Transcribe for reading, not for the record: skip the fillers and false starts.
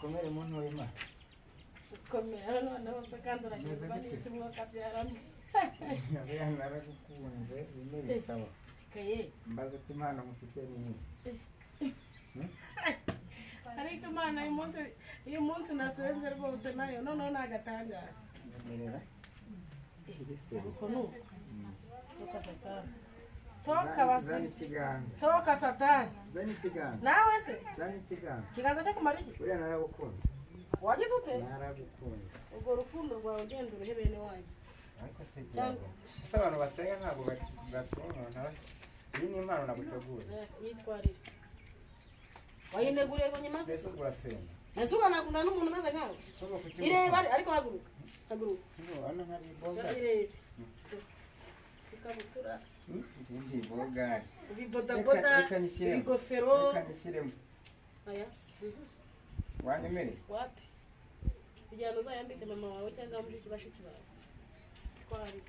mukomere muntu w'Imana komera none hose kandi uragezwa n'ikimwe kabyaramo yari naragukunze bimere bitabo kaye mbaza ati Imana mufite nini ariko Imana uyu munsi nasenze rwose nayo none nagatangaza merera ukono toka satani toka basi zani kiganza toka satani zani kiganza nawe se zani kiganza kiganza cyo kumara iki uriya naragukunze wagize ute naragukunze ubwo rukundo rwawe ugenda uruhe bene wanyu ariko se cyangwa ese abantu basenga ntabwo batunyona iyi ni impano naguteguye yitwarire wayineguriye ngo nyimaze ese urasenga ese uganakunda n'umuntu umeze nkawe ireba ariko haguruka sino hano hari boga ikabutura ndi boga ibibodaboda ibigofero kanishyiremo aya wanyemere wapi bijyana uzayambike mama wawe cyangwa muri kibashiki bawe twari